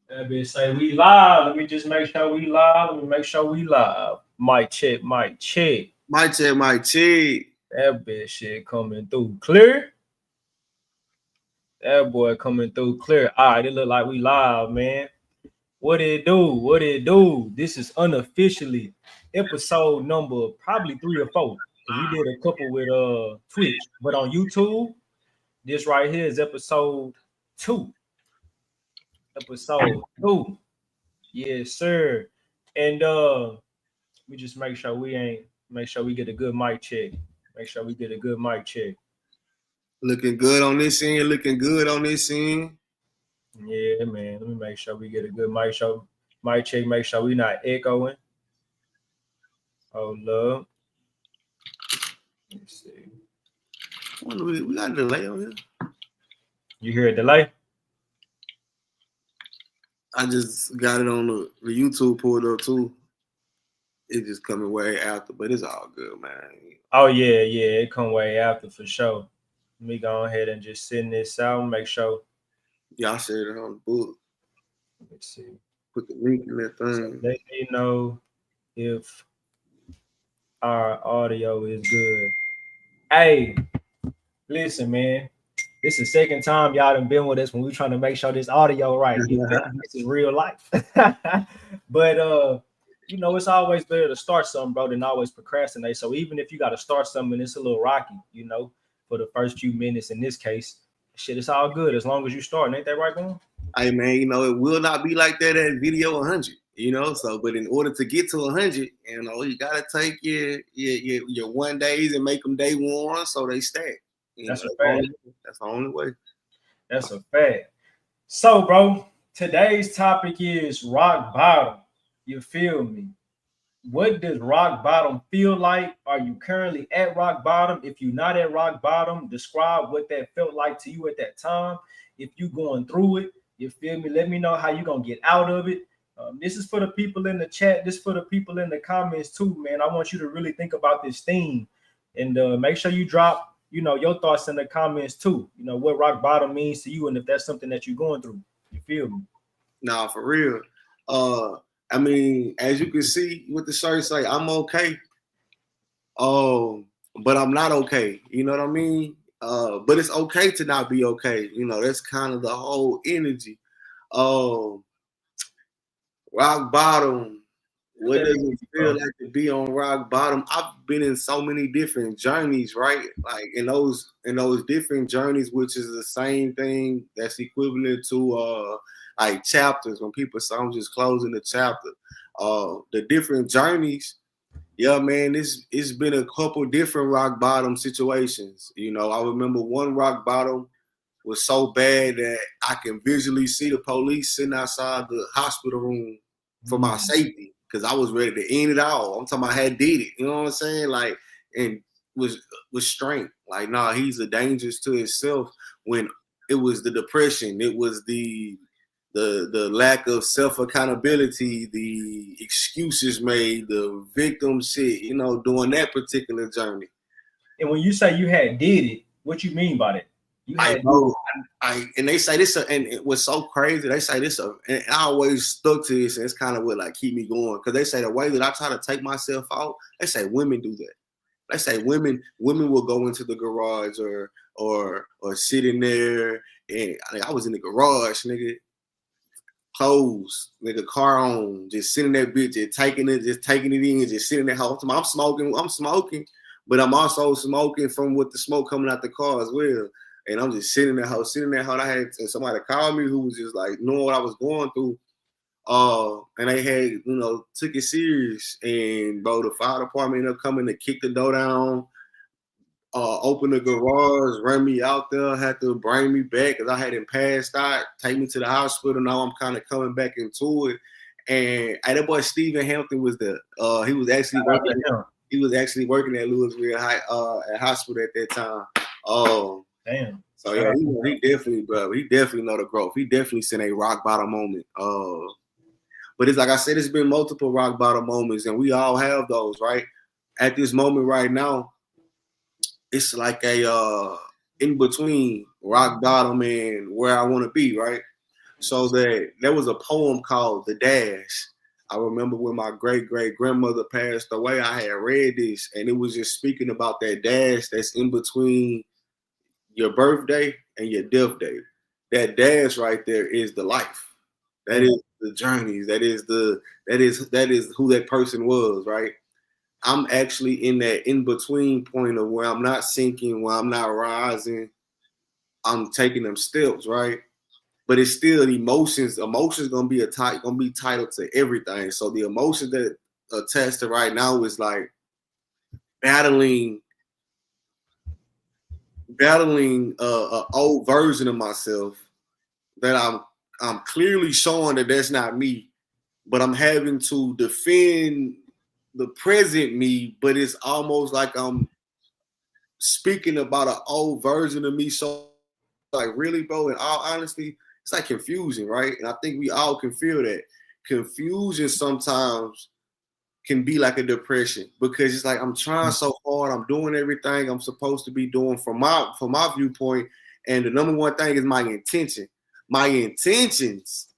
That bitch say we live. Let me just make sure we live. Let me make sure we live. Mic check, mic check. My check, my check. That bitch shit coming through clear. That boy coming through clear. All right, it look like we live, man. What it do? What it do? This is unofficially episode number probably 3 or 4 because we did a couple with Twitch, but on YouTube, this right here is episode 2. Episode 2. Yes, sir. And we just make sure we get a good mic check. Make sure we get a good mic check. Looking good on this end. Looking good on this end. Yeah, man. Let me make sure we get a good mic check. Make sure we not echoing. Oh, love. Let me see. We got a delay on here. You hear a delay? I just got it on the YouTube pulled up too. It's just coming way after, but it's all good, man. Oh yeah, yeah. It come way after for sure. Let me go ahead and just send this out. Make sure. Y'all shared it on the book. Let me see. Put the link in that So thing. let me know if our audio is good. Hey, listen, man. This is the second time y'all done been with us when we trying to make sure this audio right. You feel me? This is real life. But it's always better to start something, bro, than always procrastinate. So even if you got to start something, it's a little rocky, for the first few minutes. In this case, shit, it's all good as long as you start. Ain't that right, man? Hey man, it will not be like that at video 100. So but in order to get to 100, you gotta take your 1 days and make them day one so they stack. That's a fact. That's the only way. That's a fact. So, bro, today's topic is rock bottom. You feel me? What does rock bottom feel like? Are you currently at rock bottom? If you're not at rock bottom, describe what that felt like to you at that time. If you going through it, you feel me? Let me know how you gonna get out of it. This is for the people in the chat. This is for the people in the comments too, man. I want you to really think about this theme, and make sure you drop, your thoughts in the comments too. What rock bottom means to you, and if that's something that you're going through. You feel me? Nah, for real. I mean, as you can see with the shirt say, I'm okay. But I'm not okay. You know what I mean? But it's okay to not be okay. That's kind of the whole energy. Rock bottom. What does it feel like to be on rock bottom? I've been in so many different journeys, right? Like in those different journeys, which is the same thing that's equivalent to like chapters. When people say I'm just closing the chapter, the different journeys. Yeah, man, it's been a couple different rock bottom situations. I remember one rock bottom was so bad that I can visually see the police sitting outside the hospital room for my safety because I was ready to end it all. I'm talking about I had did it. You know what I'm saying? Like, and was strength. Like, nah, he's a danger to himself. When it was the depression, it was the lack of self accountability, the excuses made, the victim shit. During that particular journey. And when you say you had did it, what you mean by that? And they say this, and it was so crazy. They say this, and I always stuck to this, and it's kind of what like keep me going because they say the way that I try to take myself out. They say women do that. They say women will go into the garage or sit in there, and I was in the garage, nigga, clothes, nigga, car on, just sitting that bitch, just taking it in, just sitting there. I'm smoking, but I'm also smoking from with the smoke coming out the car as well. And I'm just sitting there. I had somebody call me who was just like knowing what I was going through. And they had, took it serious. And bro, the fire department ended up coming to kick the door down, open the garage, run me out there, had to bring me back because I hadn't passed out, take me to the hospital. Now I'm kind of coming back into it. And that boy Stephen Hampton was there. He was actually working at Louisville at hospital at that time. Damn. So yeah, he definitely, bro. He definitely know the growth. He definitely seen a rock bottom moment. But it's like I said, it's been multiple rock bottom moments, and we all have those, right? At this moment right now, it's like a in between rock bottom and where I want to be, right? So that there was a poem called The Dash. I remember when my great grandmother passed away, I had read this, and it was just speaking about that dash that's in between your birthday and your death day. That dash right there is the life. That Mm. is the journeys. That is who that person was, right? I'm actually in that in between point of where I'm not sinking, where I'm not rising. I'm taking them steps, right? But it's still emotions. Emotions gonna be titled to everything. So the emotions that attached to right now is like battling battling a old version of myself that I'm clearly showing that that's not me, but I'm having to defend the present me, but it's almost like I'm speaking about an old version of me. So like really, bro, in all honesty, it's like confusion, right? And I think we all can feel that. Confusion sometimes can be like a depression because it's like I'm trying so hard, I'm doing everything I'm supposed to be doing from my viewpoint. And the number one thing is my intention. My intentions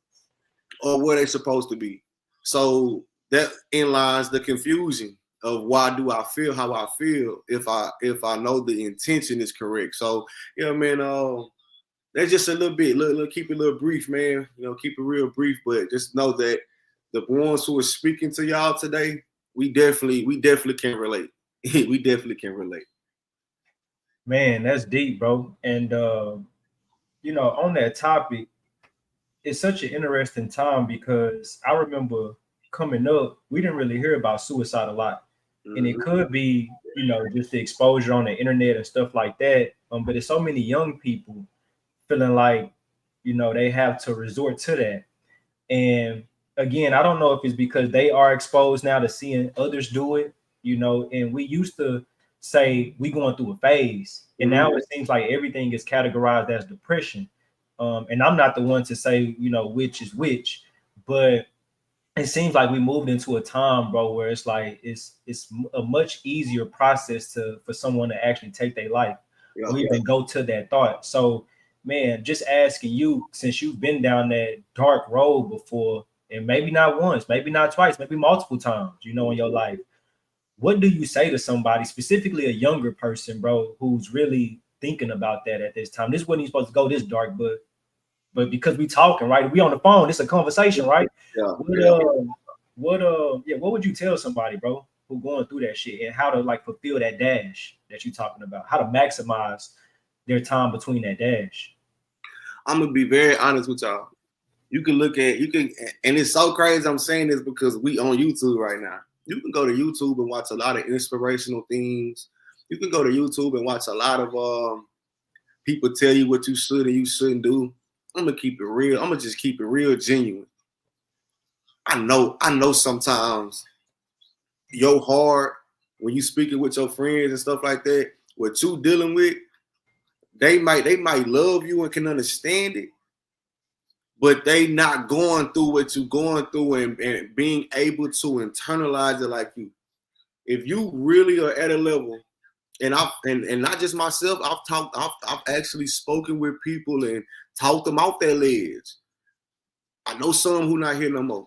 are where they're supposed to be. So that in lies the confusion of why do I feel how I feel if I know the intention is correct. So yeah, man, that's just a little bit, keep it a little brief, man. You know, keep it real brief, but just know that the ones who are speaking to y'all today, we definitely can relate. We definitely can relate. Man, that's deep, bro. And on that topic, it's such an interesting time because I remember coming up, we didn't really hear about suicide a lot. And it Mm-hmm. could be, just the exposure on the internet and stuff like that. But it's so many young people feeling like, they have to resort to that. And again, I don't know if it's because they are exposed now to seeing others do it, and we used to say we going through a phase. And Mm-hmm. now it seems like everything is categorized as depression. And I'm not the one to say, which is which, but it seems like we moved into a time, bro, where it's like it's a much easier process to for someone to actually take their life Yeah. or even go to that thought. So, man, just asking you, since you've been down that dark road before, and maybe not once, maybe not twice, maybe multiple times, in your life, what do you say to somebody, specifically a younger person, bro, who's really thinking about that at this time? This wasn't even supposed to go this dark, but because we talking, right? We on the phone. It's a conversation, right? Yeah. What Yeah. what would you tell somebody, bro, who going through that shit and how to like fulfill that dash that you talking about? How to maximize their time between that dash? I'm gonna be very honest with y'all. You can, and it's so crazy. I'm saying this because we on YouTube right now. You can go to YouTube and watch a lot of inspirational things. You can go to YouTube and watch a lot of people tell you what you should and you shouldn't do. I'm gonna keep it real. I'm gonna just keep it real, genuine. I know. Sometimes your heart when you speaking with your friends and stuff like that, what you dealing with, they might love you and can understand it, but they not going through what you going through and being able to internalize it like you. If you really are at a level, and not just myself, I've actually spoken with people and talked them off their ledge. I know some who not here no more.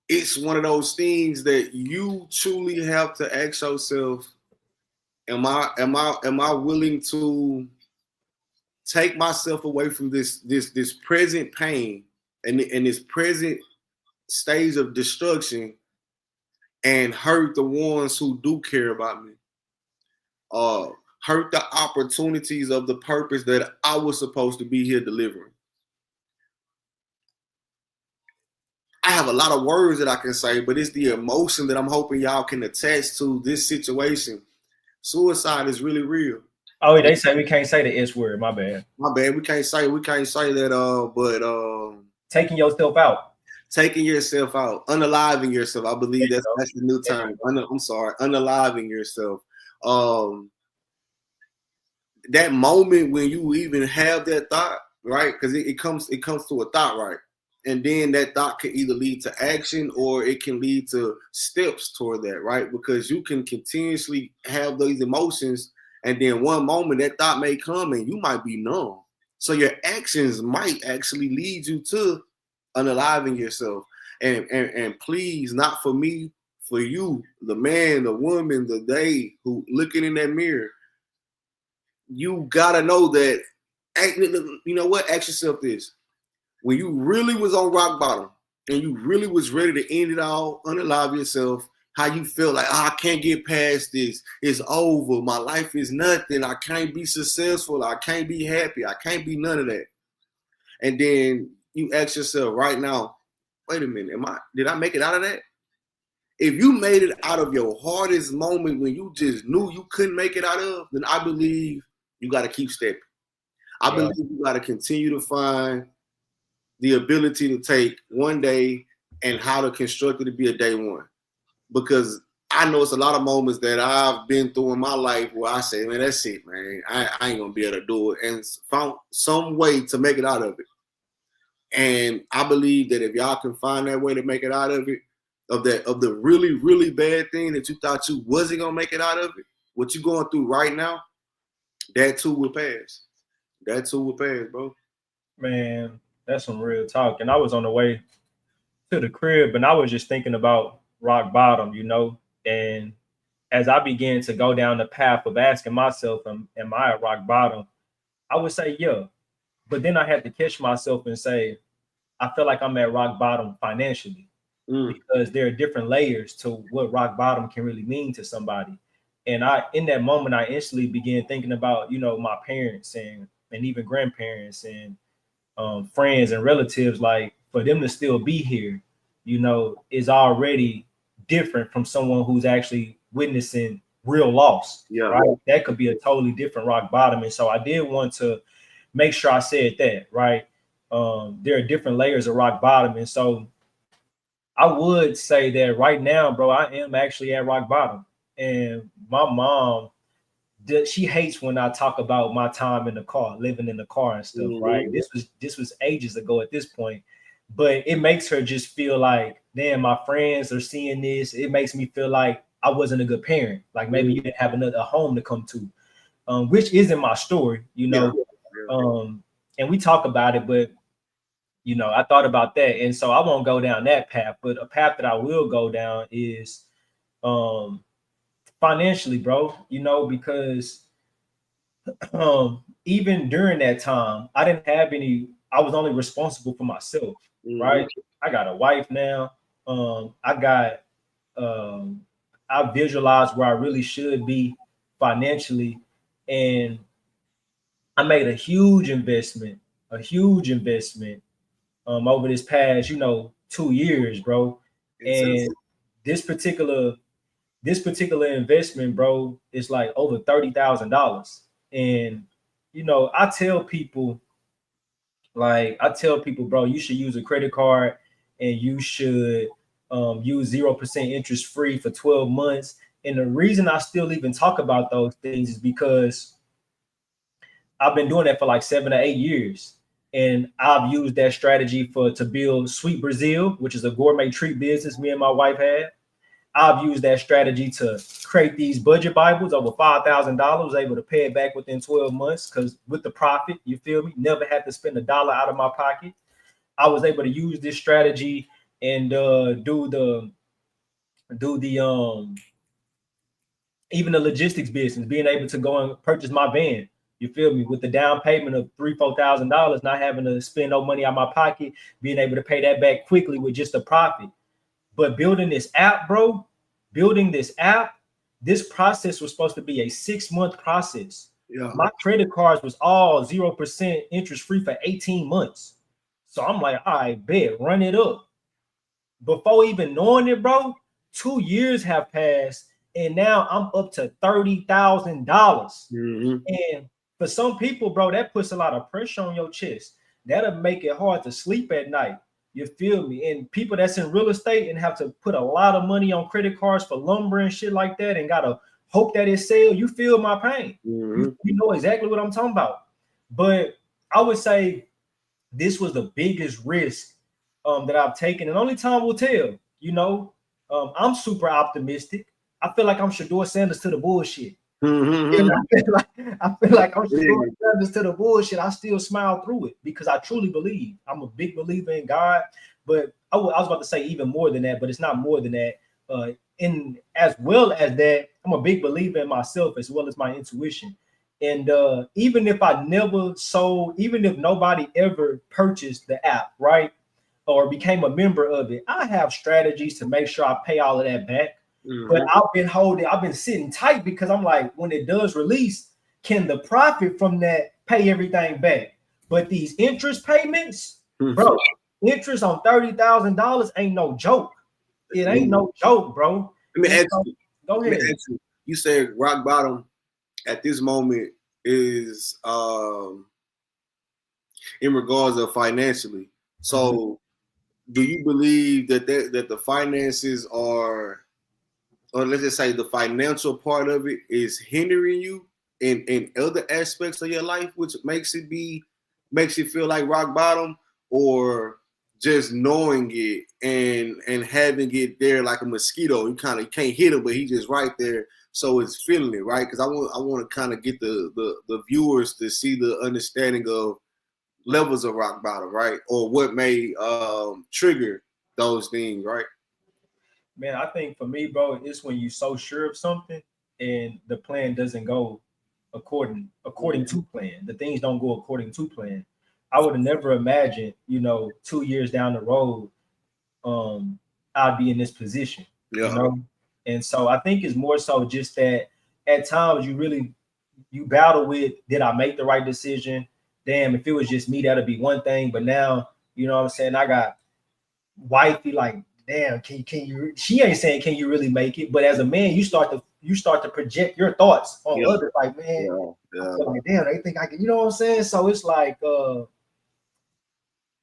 It's one of those things that you truly have to ask yourself, am I willing to take myself away from this present pain and this present stage of destruction and hurt the ones who do care about me? Uh Hurt the opportunities of the purpose that I was supposed to be here delivering. I have a lot of words that I can say, but it's the emotion that I'm hoping y'all can attach to this situation. Suicide is really real. Oh, they say we can't say the S word. My bad. My bad. We can't say that. But Taking yourself out. taking yourself out, unaliving yourself. I There believe you go. that's the new There term. you go. I'm sorry, unaliving yourself. Um, that moment when you even have that thought, right? Because it comes to a thought, right? And then that thought can either lead to action or it can lead to steps toward that, right? Because you can continuously have those emotions, and then one moment that thought may come and you might be numb. So your actions might actually lead you to unaliving yourself. And please, not for me, for you, the man, the woman, the they who looking in that mirror, you gotta know that. You know what? Ask yourself this: when you really was on rock bottom and you really was ready to end it all, unalive yourself, how you feel like, oh, I can't get past this. It's over. My life is nothing. I can't be successful. I can't be happy. I can't be none of that. And then you ask yourself right now, wait a minute, did I make it out of that? If you made it out of your hardest moment when you just knew you couldn't make it out of, then I believe you got to keep stepping. I Yeah. believe you got to continue to find the ability to take one day and how to construct it to be a day one. Because I know it's a lot of moments that I've been through in my life where I say, man, that's it, man. I ain't going to be able to do it. And found some way to make it out of it. And I believe that if y'all can find that way to make it out of it, of the really, really bad thing that you thought you wasn't going to make it out of it, what you're going through right now, that too will pass. That too will pass, bro. Man, that's some real talk. And I was on the way to the crib and I was just thinking about rock bottom, and as I began to go down the path of asking myself, am I at rock bottom? I would say, yeah. But then I had to catch myself and say, I feel like I'm at rock bottom financially because there are different layers to what rock bottom can really mean to somebody. And in that moment, I instantly began thinking about, my parents and even grandparents and friends and relatives, like for them to still be here, is already different from someone who's actually witnessing real loss. Yeah. Right. That could be a totally different rock bottom. And so I did want to make sure I said that, right? There are different layers of rock bottom. And so I would say that right now, bro, I am actually at rock bottom. And my mom, she hates when I talk about my time in the car, living in the car and stuff, right? This was ages ago at this point, but it makes her just feel like, damn, my friends are seeing this. It makes me feel like I wasn't a good parent. Like maybe you didn't have a home to come to, which isn't my story, and we talk about it, but I thought about that, and so I won't go down that path. But a path that I will go down is financially, bro. Because even during that time, I didn't have any. I was only responsible for myself, right? I got a wife now. I got. I visualized where I really should be financially, and I made a huge investment, over this past, 2 years, bro. And this particular investment, bro, is like over $30,000. And I tell people, bro, you should use a credit card and you should use 0% interest free for 12 months. And the reason I still even talk about those things is because I've been doing that for like 7 or 8 years. And I've used that strategy to build Sweet Brazil, which is a gourmet treat business me and my wife had. I've used that strategy to create these budget Bibles over $5,000, able to pay it back within 12 months because with the profit, you feel me? Never had to spend a dollar out of my pocket. I was able to use this strategy and do the even the logistics business, being able to go and purchase my van. You feel me? With the down payment of $3,000-4,000, not having to spend no money out of my pocket, being able to pay that back quickly with just a profit. But building this app, bro, this process was supposed to be a 6-month process. Yeah. My credit cards was all 0% interest free for 18 months. So I'm like, all right, bet, run it up. Before even knowing it, bro, 2 years have passed, and now I'm up to $30,000. And for some people, bro, that puts a lot of pressure on your chest. That'll make it hard to sleep at night. You feel me? And people that's in real estate and have to put a lot of money on credit cards for lumber and shit like that and gotta hope that it sells, you feel my pain. You know exactly what I'm talking about. But I would say this was the biggest risk that I've taken, and only time will tell. I'm super optimistic. I feel like I'm Shador Sanders to the bullshit. Mm-hmm. I feel like I'm just Yeah. doing service to the bullshit. I still smile through it because I truly believe. I'm a big believer in God, but I was about to say even more than that, but it's not more than that. In as well as that, I'm a big believer in myself as well as my intuition. And even if I never sold, even if nobody ever purchased the app, right, or became a member of it, I have strategies to make sure I pay all of that back. But Mm-hmm. I've been sitting tight because I'm like, when it does release, can the profit from that pay everything back? But these interest payments, bro, interest on $30,000 ain't no joke. It ain't no joke, bro. Let me And ask so, you. go Let me ahead. ask you. You said rock bottom at this moment is in regards of financially. Mhm. So, do you believe that the finances are, or let's just say the financial part of it is hindering you in other aspects of your life, which makes it feel like rock bottom, or just knowing it and having it there like a mosquito, you can't hit him, but he just right there, so it's feeling it, right? Because I want to kind of get the viewers to see the understanding of levels of rock bottom, right? Or what may trigger those things, right? Man, I think for me, bro, it's when you so sure of something and the plan doesn't go according to plan. The things don't go according to plan. I would have never imagined, 2 years down the road, um, I'd be in this position, you Yeah. know. And so I think it's more so just that at times you battle with, did I make the right decision? Damn, if it was just me, that'd be one thing. But now, you know what I'm saying? I got wifey like, damn, can you, she ain't saying can you really make it, but as a man you start to project your thoughts on Yeah. others, like, man, Yeah. I Yeah. feel like, damn, they think I can, you know what I'm saying? So it's like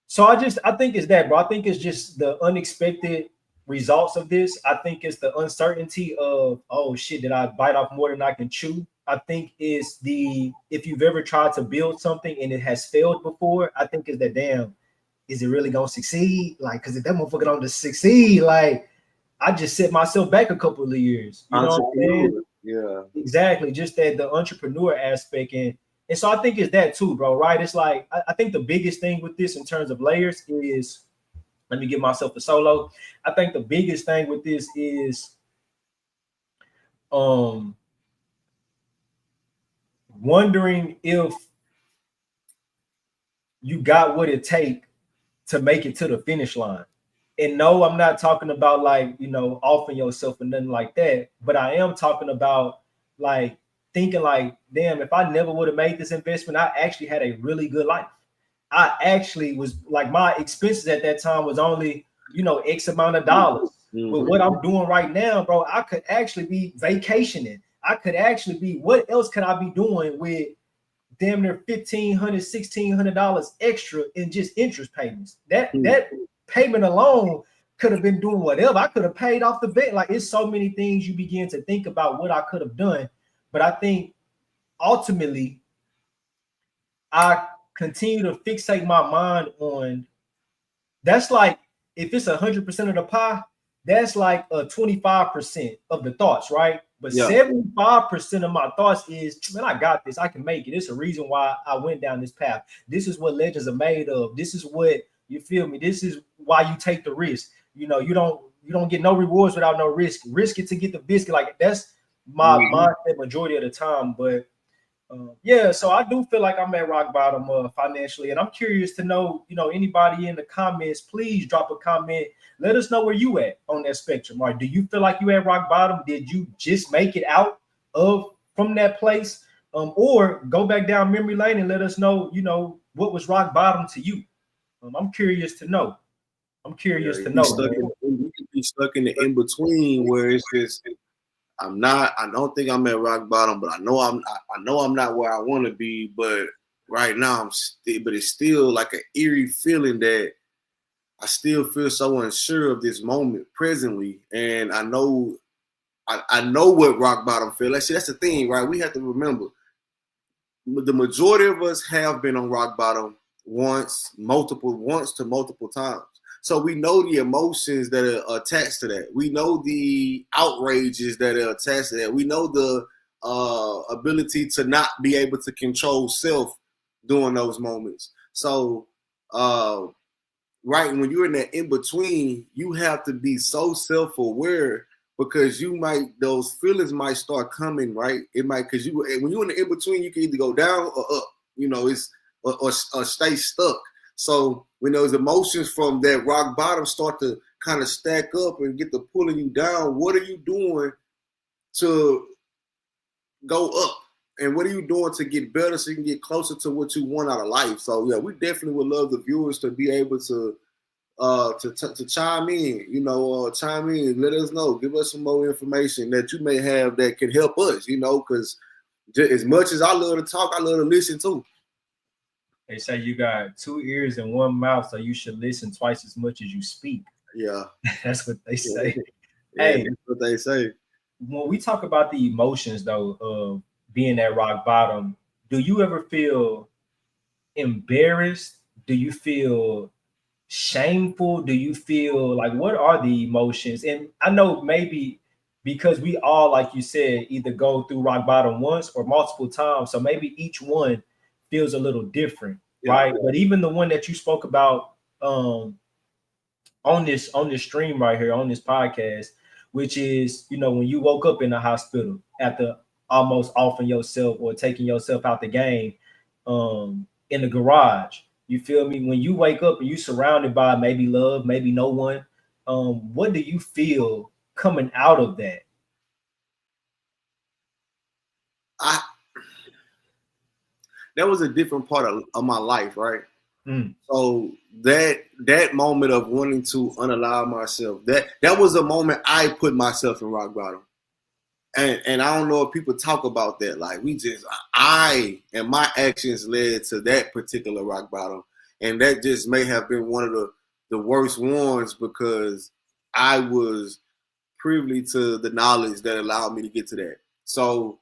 so I think it's that, bro. I think it's just the unexpected results of this. I think it's the uncertainty of, oh shit, did I bite off more than I can chew? I think it's the, if you've ever tried to build something and it has failed before, I think it's that, damn, is it really gonna succeed? Like, cause if that motherfucker don't succeed, like, I just set myself back a couple of years. You know what I'm saying? Entrepreneur. Yeah. Exactly. Just that the entrepreneur aspect, and so I think it's that too, bro. Right? It's like I think the biggest thing with this in terms of layers is, let me give myself a solo. I think the biggest thing with this is um wondering if you got what it take to make it to the finish line. And no, I'm not talking about like, offing yourself or nothing like that, but I am talking about like thinking like, damn, if I never would have made this investment, I actually had a really good life. I actually was like, my expenses at that time was only, X amount of dollars. But Mm-hmm. what I'm doing right now, bro, I could actually be vacationing. I could actually be, what else could I be doing with damn near $1,500, $1,600 extra in just interest payments? That payment alone could have been doing whatever. I could have paid off the bet. Like, it's so many things you begin to think about what I could have done. But I think ultimately I continue to fixate my mind on, that's like, if it's 100% of the pie, that's like a 25% of the thoughts, right? But Yeah. 75% of my thoughts is, man, I got this. I can make it. It's a reason why I went down this path. This is what legends are made of. This is what, you feel me? This is why you take the risk. You don't get no rewards without no risk. Risk it to get the biscuit. Like, that's my Mm-hmm. mindset majority of the time. But yeah, so I do feel like I'm at rock bottom financially, and I'm curious to know, anybody in the comments, please drop a comment. Let us know where you at on that spectrum. Right? Do you feel like you at rock bottom? Did you just make it out of from that place, or go back down memory lane and let us know, what was rock bottom to you? I'm curious to know. I'm Yeah. curious You to be know, stuck man. you can be stuck in the in between where it's just I don't think I'm at rock bottom, but I know I'm not where I want to be, but right now but it's still like an eerie feeling that I still feel so unsure of this moment presently. And I know what rock bottom feels like. See, that's the thing, right? We have to remember the majority of us have been on rock bottom once to multiple times. So we know the emotions that are attached to that. We know the outrages that are attached to that. We know the ability to not be able to control self during those moments. So right when you're in that in between, you have to be so self-aware because you might those feelings might start coming, right? It might because you when you're in the in between, you can either go down or up. It's or stay stuck. So when those emotions from that rock bottom start to kind of stack up and get to pulling you down, what are you doing to go up? And what are you doing to get better so you can get closer to what you want out of life? So yeah, we definitely would love the viewers to be able to chime in, chime in, let us know, give us some more information that you may have that can help us, because as much as I love to talk, I love to listen too. They say you got two ears and one mouth, so you should listen twice as much as you speak. Yeah. That's what they Yeah, say. yeah, Hey, that's what they say. when we talk about the emotions though of being at rock bottom, do you ever feel embarrassed? Do you feel shameful? Do you feel like what are the emotions? And I know maybe because we all, like you said, either go through rock bottom once or multiple times. So maybe each one feels a little different, Yeah. right? But even the one that you spoke about on this stream right here on this podcast, which is when you woke up in the hospital after almost offing yourself or taking yourself out the game in the garage. You feel me? When you wake up and you surrounded by maybe love, maybe no one, what do you feel coming out of that? I That was a different part of my life, right? Mm. So that moment of wanting to unallow myself, that was a moment I put myself in rock bottom. And I don't know if people talk about that. Like I and my actions led to that particular rock bottom. And that just may have been one of the worst ones because I was privy to the knowledge that allowed me to get to that. So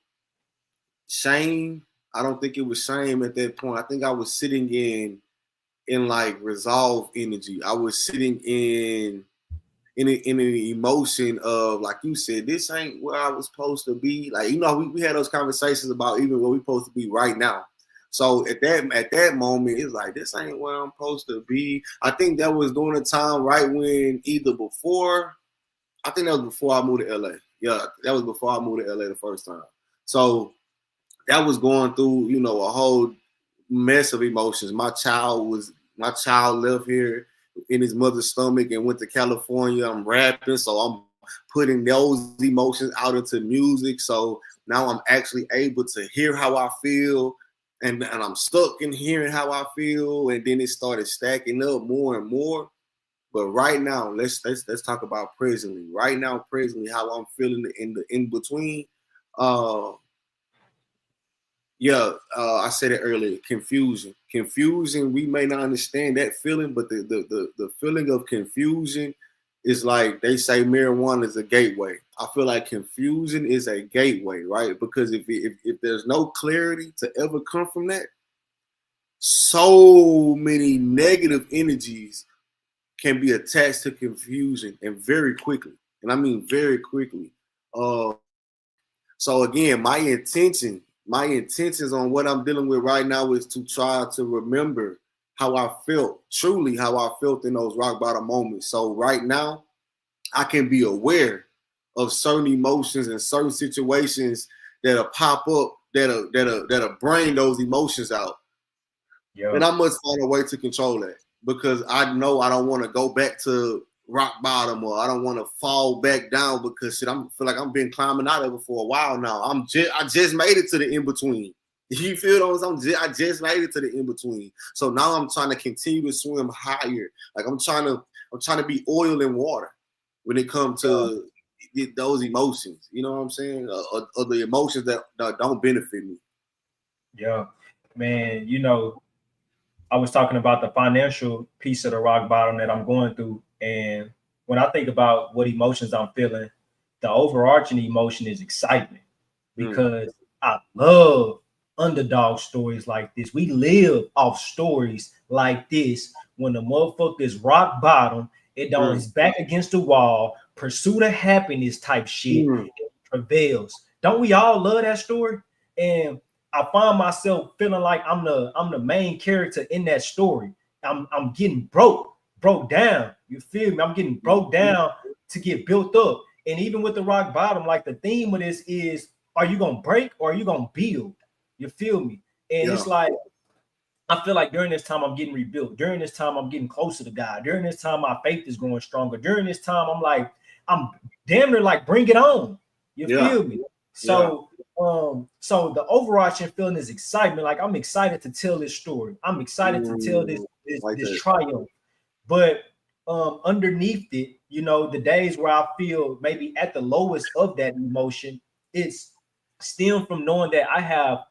shame, I don't think it was shame at that point. I think I was sitting in like resolve energy. I was sitting in an emotion of, like you said, this ain't where I was supposed to be. Like, we had those conversations about even where we're supposed to be right now. So at that moment, it's like, this ain't where I'm supposed to be. I think that was during the time right when I think that was before I moved to LA. Yeah, that was before I moved to LA the first time. So that was going through, a whole mess of emotions. My child left here in his mother's stomach and went to California. I'm rapping, so I'm putting those emotions out into music. So now I'm actually able to hear how I feel, and I'm stuck in hearing how I feel, and then it started stacking up more and more. But right now, let's talk about presently. Right now, presently, how I'm feeling in the in between. Uh, yeah, I said it earlier. Confusion. We may not understand that feeling, but the feeling of confusion is like they say marijuana is a gateway. I feel like confusion is a gateway, right? Because if there's no clarity to ever come from that, so many negative energies can be attached to confusion and very quickly. And I mean very quickly. Uh, so again, my intentions on what I'm dealing with right now is to try to remember how I felt, truly how I felt in those rock bottom moments. So right now, I can be aware of certain emotions and certain situations that'll pop up that'll bring those emotions out. Yeah. And I must find a way to control that because I know I don't want to go back to rock bottom or I don't want to fall back down because shit, I feel like I've been climbing out of it for a while now. I just made it to the in between. You feel what I'm saying? I just made it to the in between. So now I'm trying to continue to swim higher. Like I'm trying to be oil and water when it comes to those emotions. You know what I'm saying? Or the emotions that don't benefit me. Yeah. Man, I was talking about the financial piece of the rock bottom that I'm going through. And when I think about what emotions I'm feeling, the overarching emotion is excitement Mm, because I love underdog stories like this. We live off stories like this when the motherfucker is rock bottom, it don't mm, is back against the wall, pursuit of happiness type shit, mm, it prevails. Don't we all love that story? And I find myself feeling like I'm the main character in that story. I'm getting broke down. You feel me? I'm getting broke down to get built up. And even with the rock bottom, like the theme of this is, are you gonna break or are you gonna build? You feel me? And Yeah. it's like I feel like during this time I'm getting rebuilt. During this time I'm getting closer to God. During this time my faith is growing stronger. During this time I'm damn near like bring it on. You Yeah. feel me? Yeah. So the overarching feeling is excitement. Like I'm excited to tell this story. I'm excited to tell this this, Like this that. triumph. But underneath it, the days where I feel maybe at the lowest of that emotion, it's stem from knowing that I have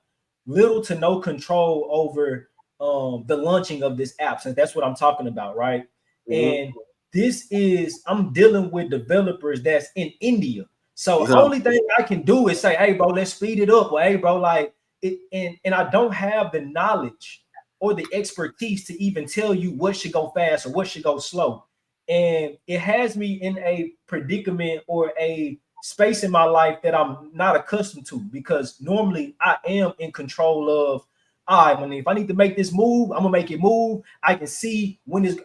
little to no control over the launching of this app, since that's what I'm talking about, right? Mm-hmm. And I'm dealing with developers that's in India. So Yeah. only thing I can do is say, hey, bro, let's speed it up. Or hey, bro, like it, and I don't have the knowledge or the expertise to even tell you what should go fast or what should go slow. And it has me in a predicament or a space in my life that I'm not accustomed to, because normally I am in control of, all right, if I need to make this move, I'm gonna make it move. I can see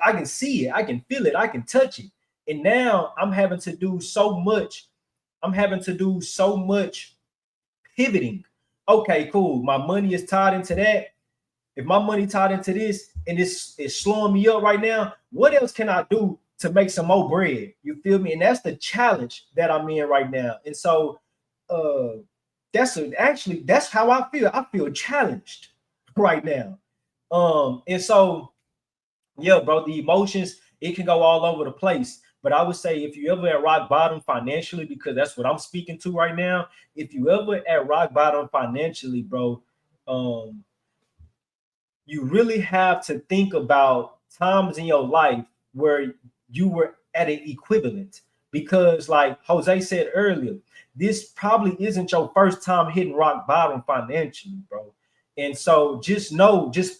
I can see it, I can feel it, I can touch it. And now I'm having to do so much. I'm having to do so much pivoting. Okay, cool. My money is tied into that. If my money tied into this and this is slowing me up right now, what else can I do to make some more bread? You feel me? And that's the challenge that I'm in right now. And so uh that's how I feel. I feel challenged right now. And so yeah, bro, the emotions, it can go all over the place. But I would say if you ever at rock bottom financially, because that's what I'm speaking to right now, if you ever at rock bottom financially, bro, um, you really have to think about times in your life where you were at an equivalent. Because, like Jose said earlier, this probably isn't your first time hitting rock bottom financially, bro. And so just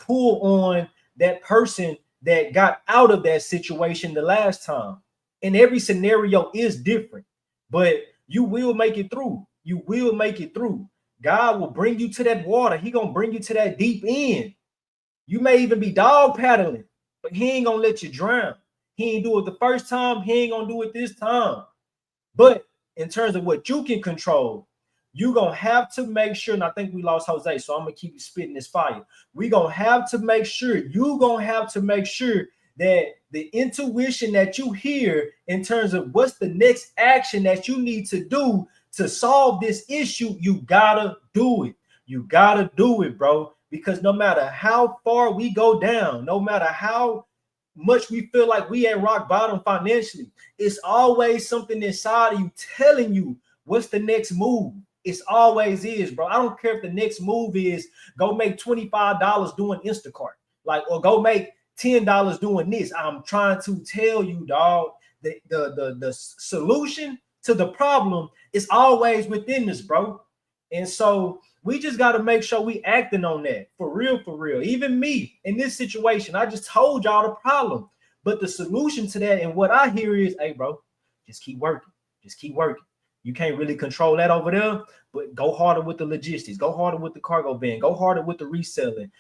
pull on that person that got out of that situation the last time. And every scenario is different, but you will make it through. You will make it through. God will bring you to that water. He gonna bring you to that deep end. You may even be dog paddling, but he ain't gonna let you drown. He ain't do it the first time. He ain't gonna do it this time. But in terms of what you can control, you gonna have to make sure. And I think we lost Jose, so I'm gonna keep spitting this fire. We gonna have to make sure. You gonna have to make sure that the intuition that you hear in terms of what's the next action that you need to do to solve this issue, you gotta do it. You gotta do it, bro. Because no matter how far we go down, no matter how much we feel like we at rock bottom financially, it's always something inside of you telling you what's the next move. It's always is, bro. I don't care if the next move is go make $25 doing Instacart, like, or go make $10 doing this. I'm trying to tell you, dog, the solution to the problem is always within us, bro. And so we just got to make sure we acting on that for real, for real. Even me in this situation, I just told y'all the problem, but the solution to that and what I hear is, hey, bro, just keep working, just keep working. You can't really control that over there, but go harder with the logistics, go harder with the cargo van, go harder with the reselling.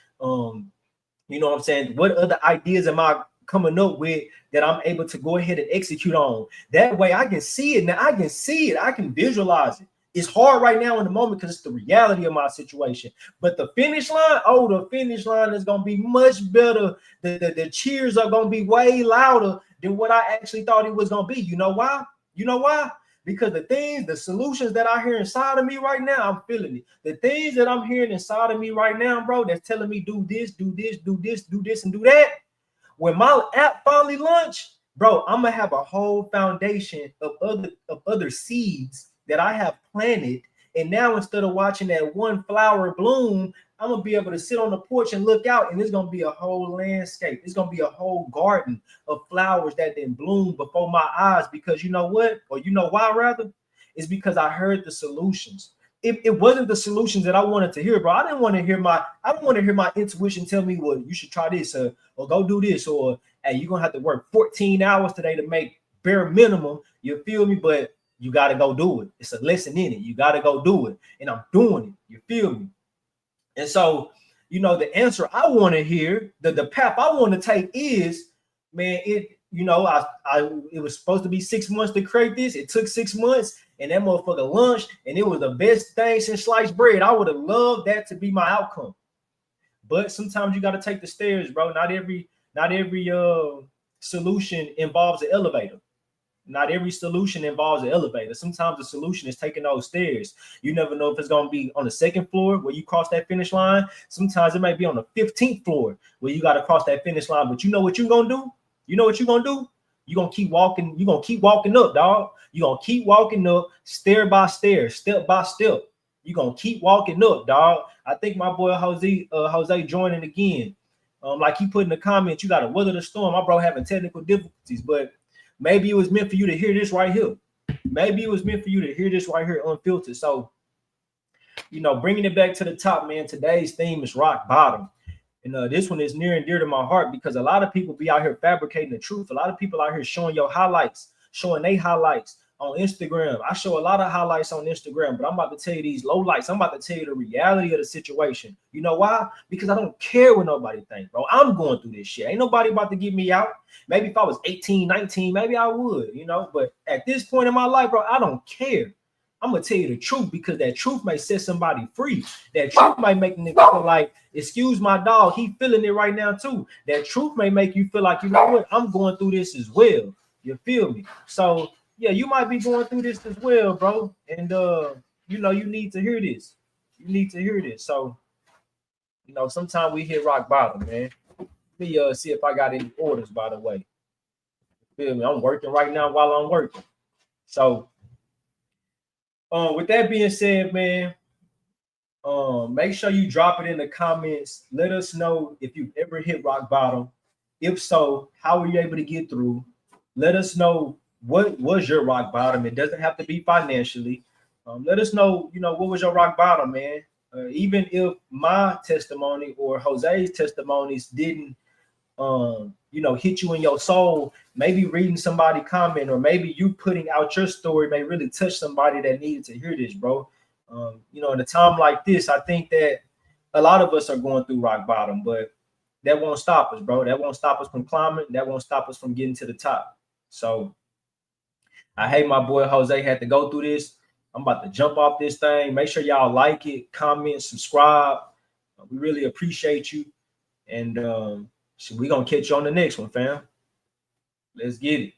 You know what I'm saying? What other ideas am I coming up with that I'm able to go ahead and execute on? That way I can see it. Now I can see it. I can visualize it. It's hard right now in the moment because it's the reality of my situation. But the finish line, oh, the finish line is going to be much better. The cheers are going to be way louder than what I actually thought it was going to be. You know why? You know why? Because the solutions that I hear inside of me right now, I'm feeling it. The things that I'm hearing inside of me right now, bro, that's telling me do this, do this, do this, do this, and do that. When my app finally launch, bro, I'm gonna have a whole foundation of other seeds that I have planted. And now instead of watching that one flower bloom, I'm gonna be able to sit on the porch and look out, and it's gonna be a whole landscape. It's gonna be a whole garden of flowers that didn't bloom before my eyes. Because you know what, or you know why, rather, is because I heard the solutions. It wasn't the solutions that I wanted to hear, bro. I don't want to hear my intuition tell me, well, you should try this, or go do this, or hey, you're gonna have to work 14 hours today to make bare minimum. You feel me? But You got to go do it. It's a lesson in it. You got to go do it. And I'm doing it. You feel me? And so, the answer I want to hear, the path I want to take is, man, it was supposed to be 6 months to create this. It took 6 months, and that motherfucker launched, and it was the best thing since sliced bread. I would have loved that to be my outcome. But sometimes you got to take the stairs, bro. Not every solution involves an elevator. Not every solution involves an elevator. Sometimes the solution is taking those stairs. You never know if it's going to be on the second floor where you cross that finish line. Sometimes it might be on the 15th floor where you got to cross that finish line. But you know what you're going to do? You know what you're going to do? You're going to keep walking. You're going to keep walking up, dog. You're going to keep walking up, stair by stair, step by step. You're going to keep walking up, dog. I think my boy Jose joining again. Like he put in the comments, you got to weather the storm. My bro having technical difficulties, but maybe it was meant for you to hear this right here. Maybe it was meant for you to hear this right here unfiltered. So, bringing it back to the top, man, today's theme is rock bottom. And this one is near and dear to my heart because a lot of people be out here fabricating the truth. A lot of people out here showing your highlights, showing their highlights on Instagram. I show a lot of highlights on Instagram, but I'm about to tell you these low lights. I'm about to tell you the reality of the situation. You know why? Because I don't care what nobody thinks, bro. I'm going through this shit. Ain't nobody about to get me out. Maybe if I was 18, 19, maybe I would, but at this point in my life, bro, I don't care. I'm gonna tell you the truth because that truth may set somebody free. That truth might make them feel like, excuse my dog, he feeling it right now too. That truth may make you feel like, you know what, I'm going through this as well. You feel me? So yeah, you might be going through this as well, bro. And you need to hear this. You need to hear this. So, sometimes we hit rock bottom, man. Let me see if I got any orders, by the way. You feel me? I'm working right now while I'm working. So with that being said, man, make sure you drop it in the comments. Let us know if you've ever hit rock bottom. If so, how were you able to get through? Let us know what was your rock bottom. It doesn't have to be financially. Let us know, what was your rock bottom, man. Even if my testimony or Jose's testimonies didn't, hit you in your soul, maybe reading somebody comment or maybe you putting out your story may really touch somebody that needed to hear this, bro. In a time like this, I think that a lot of us are going through rock bottom, but that won't stop us, bro. That won't stop us from climbing. That won't stop us from getting to the top. So I hate my boy Jose had to go through this. I'm about to jump off this thing. Make sure y'all like it, comment, subscribe. We really appreciate you. And so we're going to catch you on the next one, fam. Let's get it.